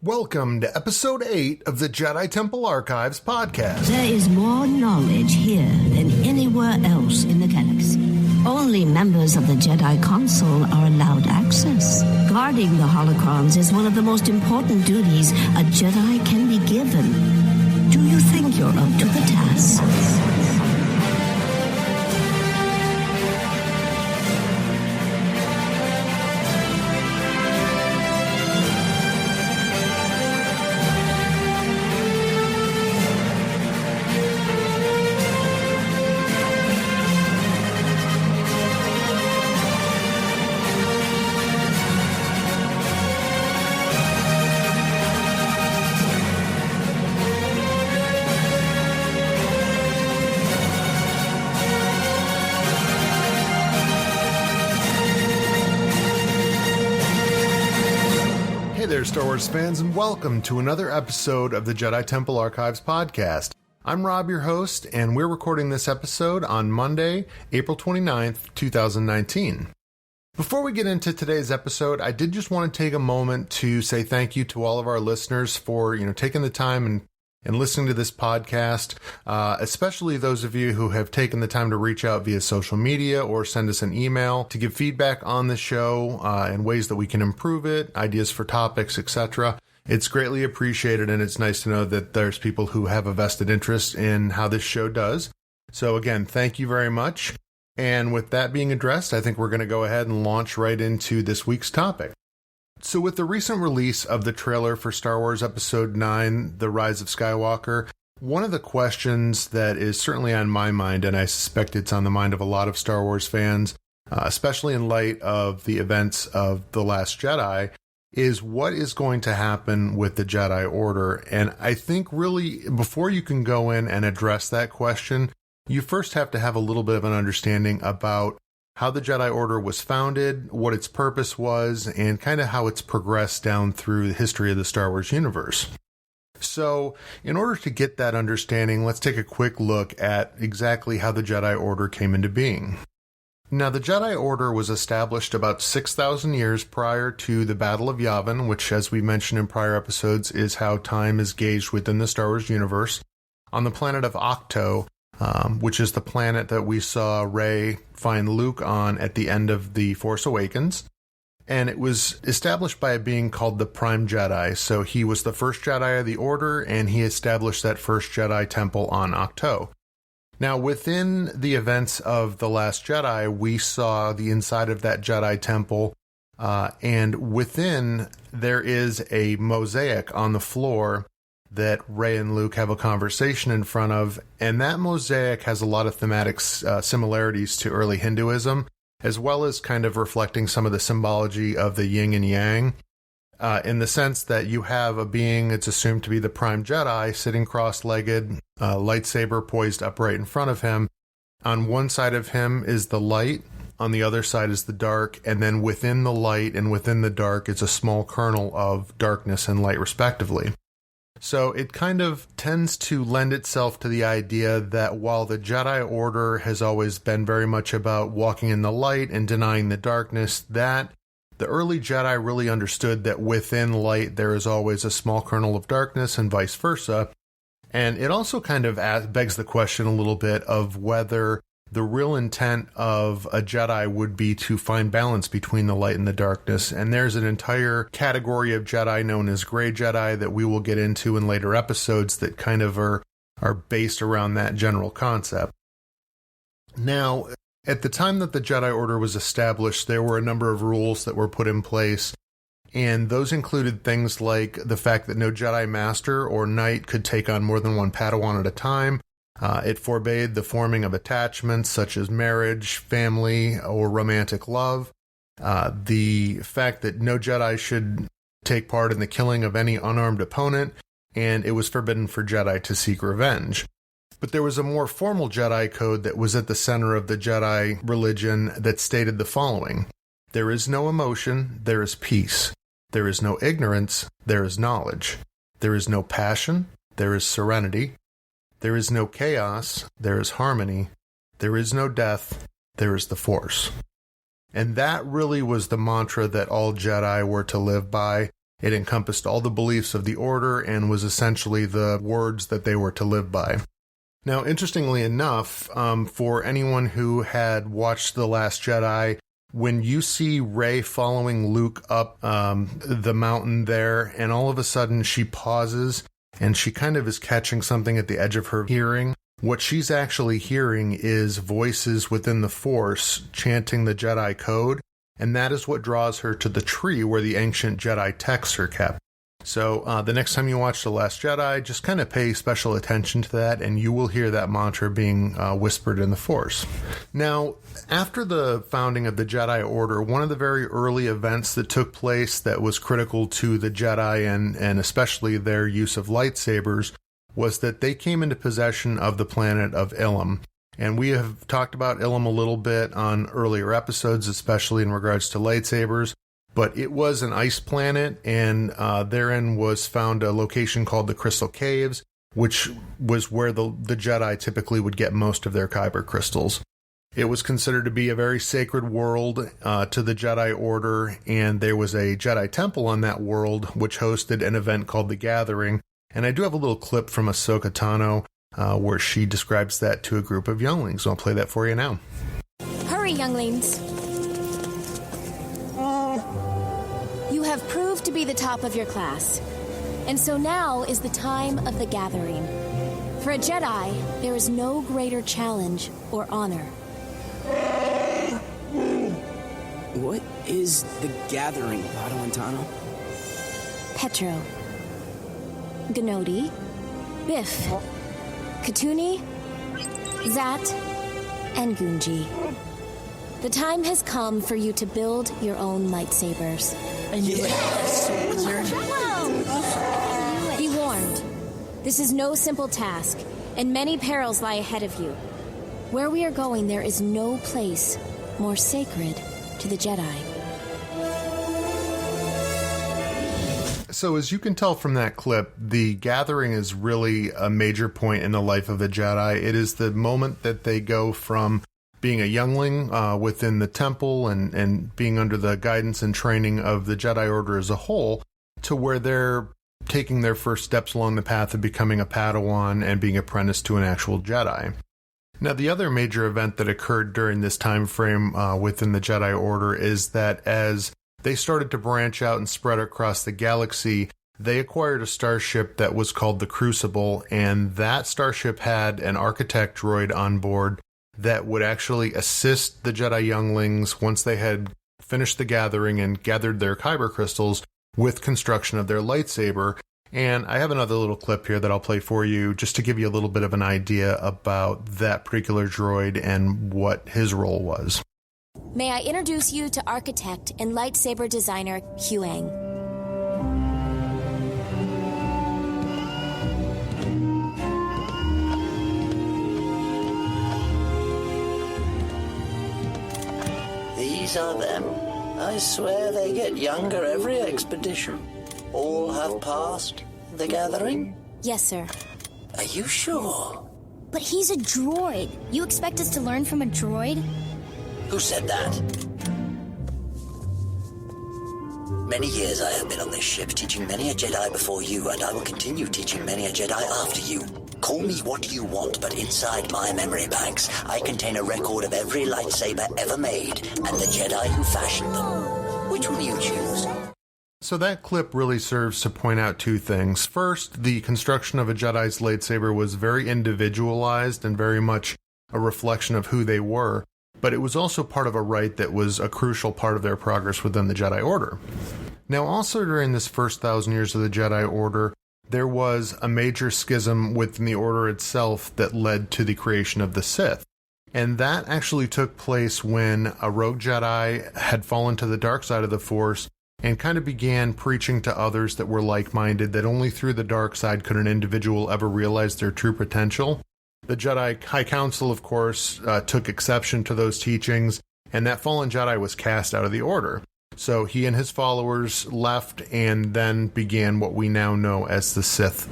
Welcome to Episode 8 of the Jedi Temple Archives podcast. There is more knowledge here than anywhere else in the galaxy. Only members of the Jedi Council are allowed access. Guarding the holocrons is one of the most important duties a Jedi can be given. Do you think you're up to the task? Star Wars fans, and welcome to another episode of the Jedi Temple Archives podcast. I'm Rob, your host, and we're recording this episode on Monday, April 29th, 2019. Before we get into today's episode, I did just want to take a moment to say thank you to all of our listeners for, taking the time and listening to this podcast, especially those of you who have taken the time to reach out via social media or send us an email to give feedback on the show and ways that we can improve it, ideas for topics, etc. It's greatly appreciated, and it's nice to know that there's people who have a vested interest in how this show does. So again, thank you very much. And with that being addressed, I think we're going to go ahead and launch right into this week's topic. So with the recent release of the trailer for Star Wars Episode 9, The Rise of Skywalker, one of the questions that is certainly on my mind, and I suspect it's on the mind of a lot of Star Wars fans, especially in light of the events of The Last Jedi, is what is going to happen with the Jedi Order. And I think really, before you can go in and address that question, you first have to have a little bit of an understanding about how the Jedi Order was founded, what its purpose was, and kind of how it's progressed down through the history of the Star Wars universe. So, in order to get that understanding, let's take a quick look at exactly how the Jedi Order came into being. Now, the Jedi Order was established about 6,000 years prior to the Battle of Yavin, which, as we mentioned in prior episodes, is how time is gauged within the Star Wars universe, on the planet of Octo, which is the planet that we saw Rey find Luke on at the end of The Force Awakens. And it was established by a being called the Prime Jedi. So he was the first Jedi of the Order, and he established that first Jedi temple on Octo. Now, within the events of The Last Jedi, we saw the inside of that Jedi temple, and within there is a mosaic on the floor that Rey and Luke have a conversation in front of, and that mosaic has a lot of thematic similarities to early Hinduism, as well as kind of reflecting some of the symbology of the yin and yang, in the sense that you have a being that's assumed to be the Prime Jedi sitting cross-legged, lightsaber poised upright in front of him. On one side of him is the light, on the other side is the dark, and then within the light and within the dark is a small kernel of darkness and light, respectively. So it kind of tends to lend itself to the idea that while the Jedi Order has always been very much about walking in the light and denying the darkness, that the early Jedi really understood that within light there is always a small kernel of darkness and vice versa. And it also kind of begs the question a little bit of whether the real intent of a Jedi would be to find balance between the light and the darkness. And there's an entire category of Jedi known as Gray Jedi that we will get into in later episodes that kind of are based around that general concept. Now, at the time that the Jedi Order was established, there were a number of rules that were put in place, and those included things like the fact that no Jedi Master or Knight could take on more than one Padawan at a time. It forbade the forming of attachments such as marriage, family, or romantic love. The fact that no Jedi should take part in the killing of any unarmed opponent, and it was forbidden for Jedi to seek revenge. But there was a more formal Jedi code that was at the center of the Jedi religion that stated the following: there is no emotion, there is peace. There is no ignorance, there is knowledge. There is no passion, there is serenity. There is no chaos, there is harmony. There is no death, there is the Force. And that really was the mantra that all Jedi were to live by. It encompassed all the beliefs of the Order and was essentially the words that they were to live by. Now, interestingly enough, for anyone who had watched The Last Jedi, when you see Rey following Luke up the mountain there, and all of a sudden she pauses and she kind of is catching something at the edge of her hearing, what she's actually hearing is voices within the Force chanting the Jedi code, and that is what draws her to the tree where the ancient Jedi texts are kept. So the next time you watch The Last Jedi, just kind of pay special attention to that, and you will hear that mantra being whispered in the Force. Now, after the founding of the Jedi Order, one of the very early events that took place that was critical to the Jedi and especially their use of lightsabers was that they came into possession of the planet of Ilum. And we have talked about Ilum a little bit on earlier episodes, especially in regards to lightsabers. But it was an ice planet, and therein was found a location called the Crystal Caves, which was where the Jedi typically would get most of their kyber crystals. It was considered to be a very sacred world to the Jedi Order, and there was a Jedi temple on that world, which hosted an event called the Gathering. And I do have a little clip from Ahsoka Tano where she describes that to a group of younglings. I'll play that for you now. Hurry, younglings. You have proved to be the top of your class, and so now is the time of the gathering. For a Jedi, there is no greater challenge or honor. What is the gathering, Padawan Tano? Petro, Gnodi, Biff, Katuni, Zat, and Gunji. The time has come for you to build your own lightsabers. Be warned. This is no simple task, and many perils lie ahead of you. Where we are going, there is no place more sacred to the Jedi. So as you can tell from that clip, the Gathering is really a major point in the life of a Jedi. It is the moment that they go from being a youngling within the temple and being under the guidance and training of the Jedi Order as a whole, to where they're taking their first steps along the path of becoming a Padawan and being apprenticed to an actual Jedi. Now, the other major event that occurred during this time frame within the Jedi Order is that as they started to branch out and spread across the galaxy, they acquired a starship that was called the Crucible, and that starship had an architect droid on board that would actually assist the Jedi younglings once they had finished the Gathering and gathered their kyber crystals with construction of their lightsaber. And I have another little clip here that I'll play for you just to give you a little bit of an idea about that particular droid and what his role was. May I introduce you to architect and lightsaber designer Huang. These are them. I swear they get younger every expedition. All have passed the Gathering? Yes, sir. Are you sure? But he's a droid. You expect us to learn from a droid? Who said that? Many years I have been on this ship, teaching many a Jedi before you, and I will continue teaching many a Jedi after you. Call me what you want, but inside my memory banks, I contain a record of every lightsaber ever made, and the Jedi who fashioned them. Which will you choose? So that clip really serves to point out two things. First, the construction of a Jedi's lightsaber was very individualized and very much a reflection of who they were, but it was also part of a rite that was a crucial part of their progress within the Jedi Order. Now, also during this first 1,000 years of the Jedi Order, there was a major schism within the Order itself that led to the creation of the Sith. And that actually took place when a rogue Jedi had fallen to the dark side of the Force and kind of began preaching to others that were like-minded that only through the dark side could an individual ever realize their true potential. The Jedi High Council, of course, took exception to those teachings, and that fallen Jedi was cast out of the Order. So he and his followers left and then began what we now know as the Sith.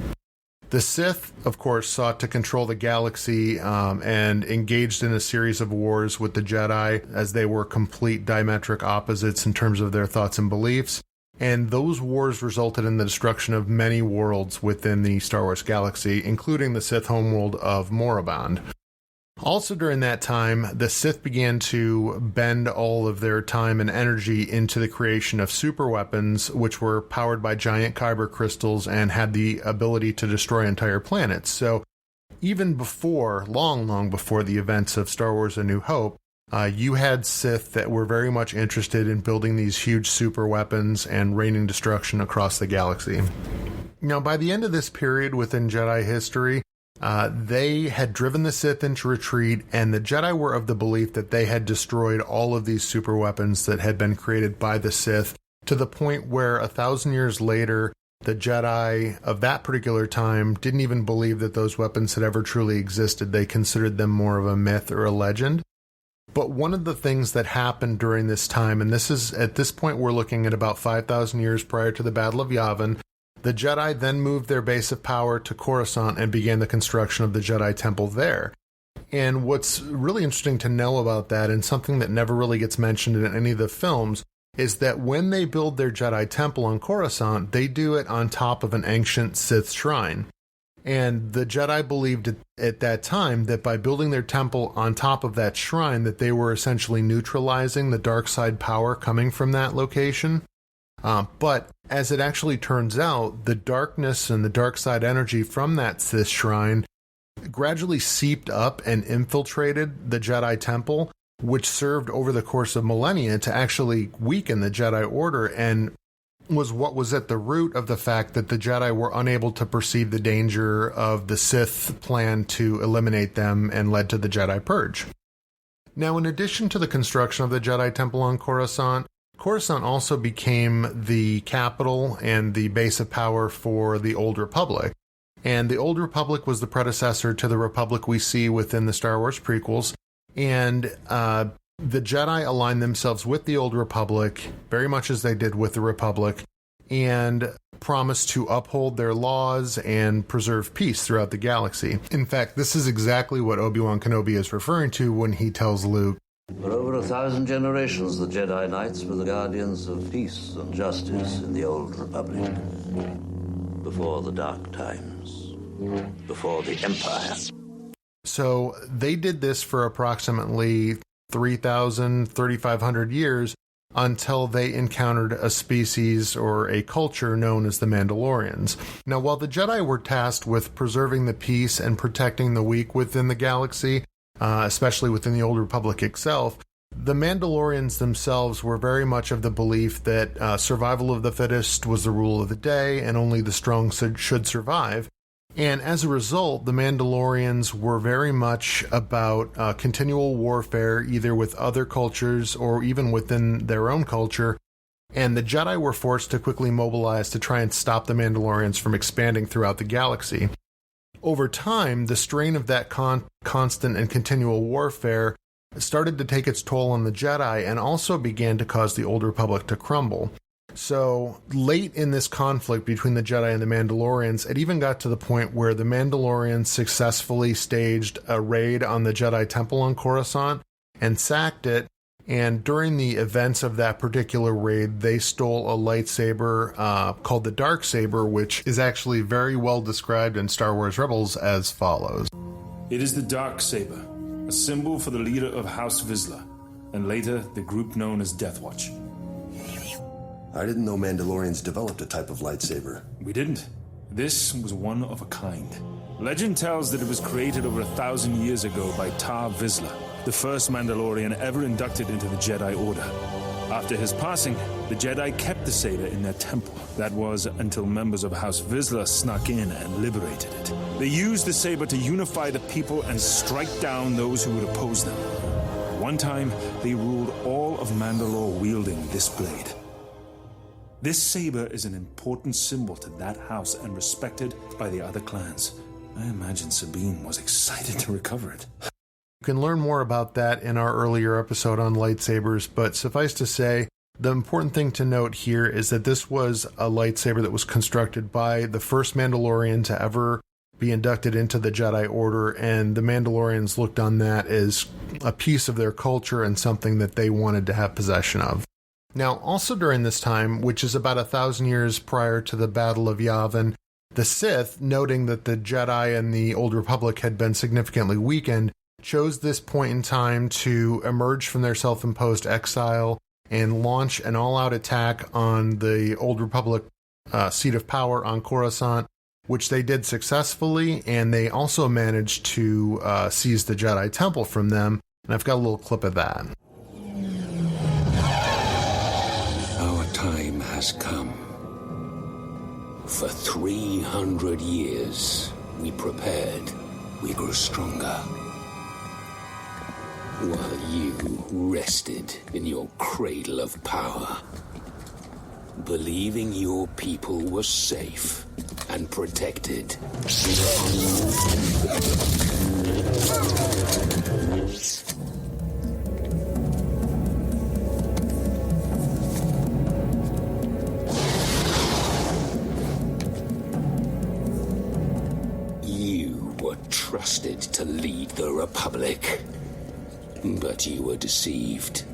The Sith, of course, sought to control the galaxy and engaged in a series of wars with the Jedi as they were complete diametric opposites in terms of their thoughts and beliefs. And those wars resulted in the destruction of many worlds within the Star Wars galaxy, including the Sith homeworld of Moraband. Also during that time, the Sith began to bend all of their time and energy into the creation of super weapons, which were powered by giant kyber crystals and had the ability to destroy entire planets. So even before, long before the events of Star Wars A New Hope, you had Sith that were very much interested in building these huge super weapons and raining destruction across the galaxy. Now, by the end of this period within Jedi history, they had driven the Sith into retreat, and the Jedi were of the belief that they had destroyed all of these super weapons that had been created by the Sith, to the point where 1,000 years later, the Jedi of that particular time didn't even believe that those weapons had ever truly existed. They considered them more of a myth or a legend. But one of the things that happened during this time, and this is, at this point, we're looking at about 5,000 years prior to the Battle of Yavin, the Jedi then moved their base of power to Coruscant and began the construction of the Jedi Temple there. And what's really interesting to know about that, and something that never really gets mentioned in any of the films, is that when they build their Jedi Temple on Coruscant, they do it on top of an ancient Sith shrine. And the Jedi believed at that time that by building their temple on top of that shrine, that they were essentially neutralizing the dark side power coming from that location. But as it actually turns out, the darkness and the dark side energy from that Sith shrine gradually seeped up and infiltrated the Jedi Temple, which served over the course of millennia to actually weaken the Jedi Order, and was what was at the root of the fact that the Jedi were unable to perceive the danger of the Sith plan to eliminate them, and led to the Jedi Purge. Now, in addition to the construction of the Jedi Temple on Coruscant, Coruscant also became the capital and the base of power for the Old Republic. And the Old Republic was the predecessor to the Republic we see within the Star Wars prequels. And the Jedi aligned themselves with the Old Republic, very much as they did with the Republic, and promised to uphold their laws and preserve peace throughout the galaxy. In fact, this is exactly what Obi-Wan Kenobi is referring to when he tells Luke, "For over 1,000 generations, the Jedi Knights were the guardians of peace and justice in the Old Republic. Before the dark times. Before the Empire." So they did this for approximately 3,000, 3,500 years until they encountered a species or a culture known as the Mandalorians. Now, while the Jedi were tasked with preserving the peace and protecting the weak within the galaxy, especially within the Old Republic itself, the Mandalorians themselves were very much of the belief that survival of the fittest was the rule of the day, and only the strong should survive. And as a result, the Mandalorians were very much about continual warfare, either with other cultures or even within their own culture. And the Jedi were forced to quickly mobilize to try and stop the Mandalorians from expanding throughout the galaxy. Over time, the strain of that constant and continual warfare started to take its toll on the Jedi, and also began to cause the Old Republic to crumble. So late in this conflict between the Jedi and the Mandalorians, it even got to the point where the Mandalorians successfully staged a raid on the Jedi Temple on Coruscant and sacked it. And during the events of that particular raid, they stole a lightsaber called the Darksaber, which is actually very well described in Star Wars Rebels as follows. "It is the Darksaber, a symbol for the leader of House Vizsla, and later the group known as Death Watch." I didn't know Mandalorians developed a type of lightsaber. We didn't. This was one of a kind. Legend tells that it was created over 1,000 years ago by Tar Vizsla, the first Mandalorian ever inducted into the Jedi Order. After his passing, the Jedi kept the saber in their temple. That was until members of House Vizsla snuck in and liberated it. They used the saber to unify the people and strike down those who would oppose them. One time, they ruled all of Mandalore wielding this blade. This saber is an important symbol to that house and respected by the other clans. I imagine Sabine was excited to recover it. You can learn more about that in our earlier episode on lightsabers, but suffice to say, the important thing to note here is that this was a lightsaber that was constructed by the first Mandalorian to ever be inducted into the Jedi Order, and the Mandalorians looked on that as a piece of their culture and something that they wanted to have possession of. Now, also during this time, which is about 1,000 years prior to the Battle of Yavin, the Sith, noting that the Jedi and the Old Republic had been significantly weakened, chose this point in time to emerge from their self-imposed exile and launch an all-out attack on the Old Republic seat of power on Coruscant, which they did successfully, and they also managed to seize the Jedi Temple from them, and I've got a little clip of that. Our time has come. For 300 years, we prepared, we grew stronger. While you rested in your cradle of power, believing your people were safe and protected. You were trusted to lead the Republic, but you were deceived.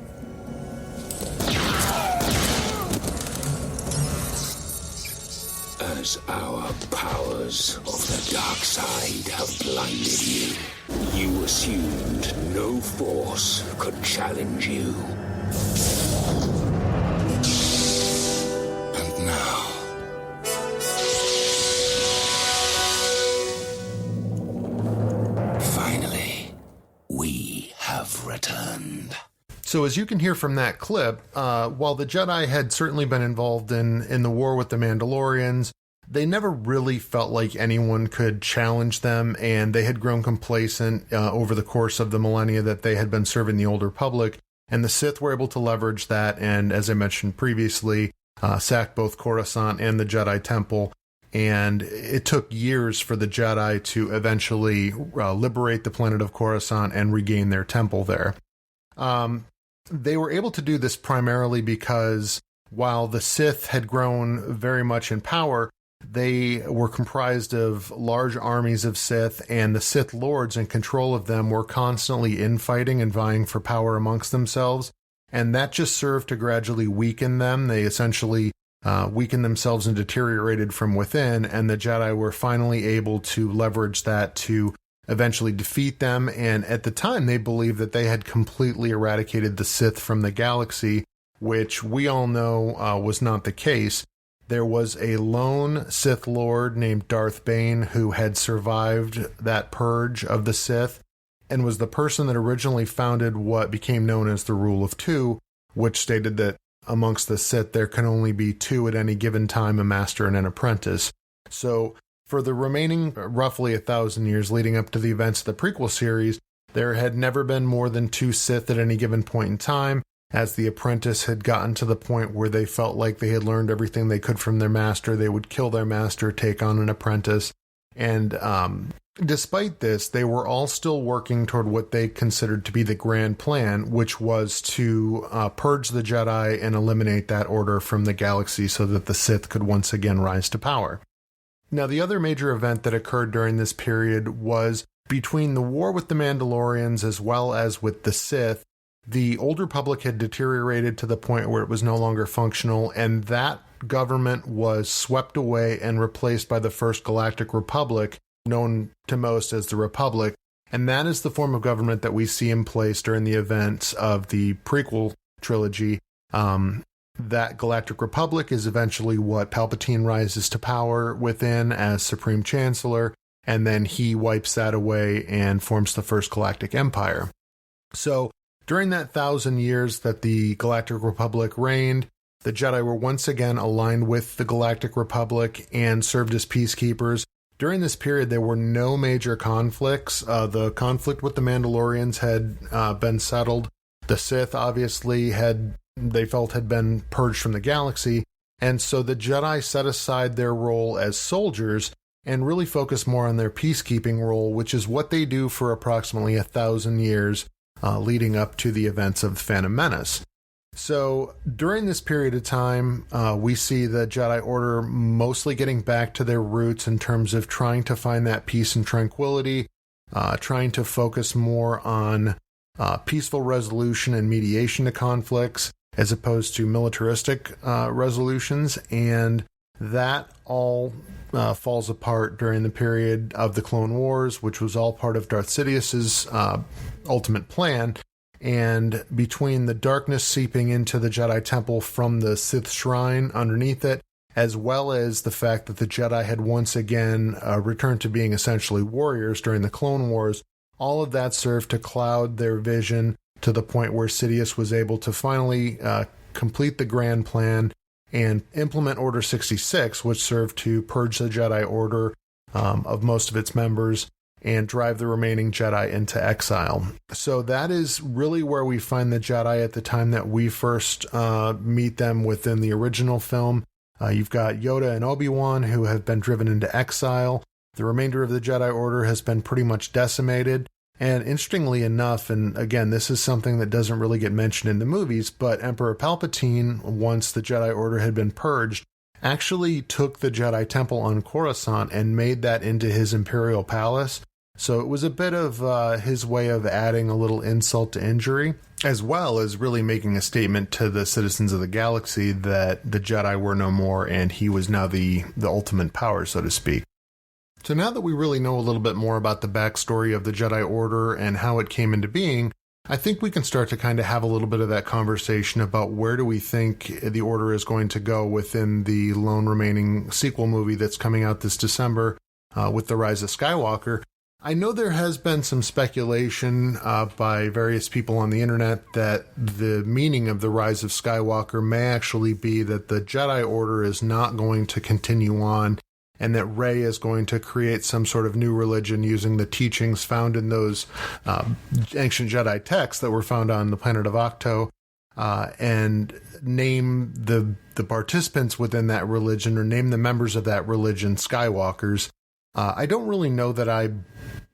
As our powers of the dark side have blinded you, you assumed no force could challenge you. And now, finally, we have returned. So as you can hear from that clip, while the Jedi had certainly been involved in the war with the Mandalorians, they never really felt like anyone could challenge them, and they had grown complacent over the course of the millennia that they had been serving the Old Republic, and the Sith were able to leverage that, and as I mentioned previously, sacked both Coruscant and the Jedi Temple, and it took years for the Jedi to eventually liberate the planet of Coruscant and regain their temple there. They were able to do this primarily because while the Sith had grown very much in power, they were comprised of large armies of Sith, and the Sith Lords in control of them were constantly infighting and vying for power amongst themselves, and that just served to gradually weaken them. They essentially weakened themselves and deteriorated from within, and the Jedi were finally able to leverage that to eventually defeat them, and at the time they believed that they had completely eradicated the Sith from the galaxy, which we all know was not the case. There was a lone Sith Lord named Darth Bane who had survived that purge of the Sith and was the person that originally founded what became known as the Rule of Two, which stated that amongst the Sith there can only be two at any given time, a master and an apprentice. So for the remaining roughly 1,000 years leading up to the events of the prequel series, there had never been more than two Sith at any given point in time, as the apprentice had gotten to the point where they felt like they had learned everything they could from their master. They would kill their master, take on an apprentice, and despite this, they were all still working toward what they considered to be the grand plan, which was to purge the Jedi and eliminate that order from the galaxy so that the Sith could once again rise to power. Now, the other major event that occurred during this period was between the war with the Mandalorians as well as with the Sith. The Old Republic had deteriorated to the point where it was no longer functional, and that government was swept away and replaced by the First Galactic Republic, known to most as the Republic, and that is the form of government that we see in place during the events of the prequel trilogy. That Galactic Republic is eventually what Palpatine rises to power within as Supreme Chancellor, and then he wipes that away and forms the First Galactic Empire. So, during that 1,000 years that the Galactic Republic reigned, the Jedi were once again aligned with the Galactic Republic and served as peacekeepers. During this period, there were no major conflicts. The conflict with the Mandalorians had been settled. The Sith, obviously, they felt had been purged from the galaxy, and so the Jedi set aside their role as soldiers and really focused more on their peacekeeping role, which is what they do for approximately 1,000 years leading up to the events of the Phantom Menace. So during this period of time, we see the Jedi Order mostly getting back to their roots in terms of trying to find that peace and tranquility, trying to focus more on peaceful resolution and mediation to conflicts. as opposed to militaristic resolutions, and that all falls apart during the period of the Clone Wars, which was all part of Darth Sidious's ultimate plan. And between the darkness seeping into the Jedi Temple from the Sith Shrine underneath it, as well as the fact that the Jedi had once again returned to being essentially warriors during the Clone Wars, all of that served to cloud their vision to the point where Sidious was able to finally complete the grand plan and implement Order 66, which served to purge the Jedi Order of most of its members and drive the remaining Jedi into exile. So that is really where we find the Jedi at the time that we first meet them within the original film. You've got Yoda and Obi-Wan, who have been driven into exile. The remainder of the Jedi Order has been pretty much decimated. And interestingly enough, and again, this is something that doesn't really get mentioned in the movies, but Emperor Palpatine, once the Jedi Order had been purged, actually took the Jedi Temple on Coruscant and made that into his Imperial Palace. So it was a bit of his way of adding a little insult to injury, as well as really making a statement to the citizens of the galaxy that the Jedi were no more and he was now the ultimate power, so to speak. So now that we really know a little bit more about the backstory of the Jedi Order and how it came into being, I think we can start to kind of have a little bit of that conversation about where do we think the Order is going to go within the lone remaining sequel movie that's coming out this December with the Rise of Skywalker. I know there has been some speculation by various people on the internet that the meaning of the Rise of Skywalker may actually be that the Jedi Order is not going to continue on and that Rey is going to create some sort of new religion using the teachings found in those ancient Jedi texts that were found on the planet of Octo, and name the participants within that religion, or name the members of that religion Skywalkers. I don't really know that I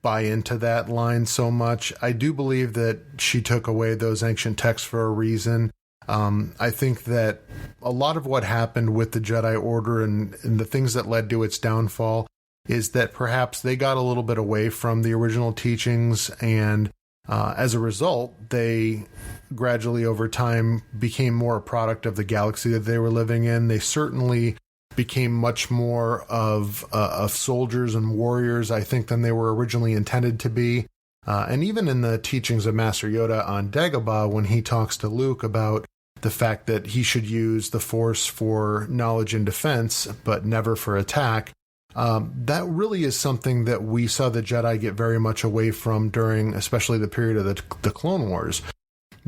buy into that line so much. I do believe that she took away those ancient texts for a reason. I think that a lot of what happened with the Jedi Order and the things that led to its downfall is that perhaps they got a little bit away from the original teachings, and as a result, they gradually over time became more a product of the galaxy that they were living in. They certainly became much more of soldiers and warriors, I think, than they were originally intended to be. And even in the teachings of Master Yoda on Dagobah, when he talks to Luke about the fact that he should use the Force for knowledge and defense, but never for attack, that really is something that we saw the Jedi get very much away from during especially the period of the Clone Wars.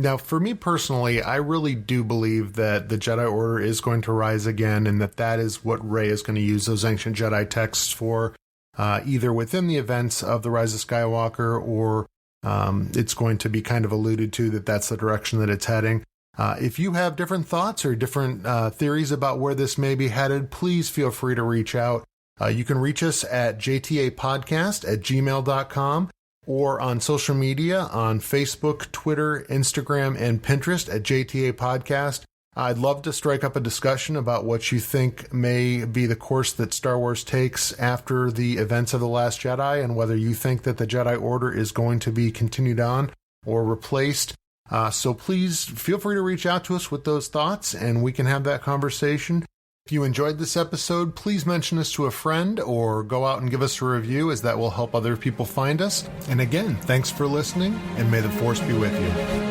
Now, for me personally, I really do believe that the Jedi Order is going to rise again, and that is what Rey is going to use those ancient Jedi texts for, either within the events of the Rise of Skywalker, or it's going to be kind of alluded to that that's the direction that it's heading. If you have different thoughts or different theories about where this may be headed, please feel free to reach out. You can reach us at jtapodcast@gmail.com. or on social media on Facebook, Twitter, Instagram, and Pinterest at JTA Podcast. I'd love to strike up a discussion about what you think may be the course that Star Wars takes after the events of The Last Jedi, and whether you think that the Jedi Order is going to be continued on or replaced. So please feel free to reach out to us with those thoughts, and we can have that conversation. If you enjoyed this episode, please mention us to a friend or go out and give us a review, as that will help other people find us. And again, thanks for listening, and may the Force be with you.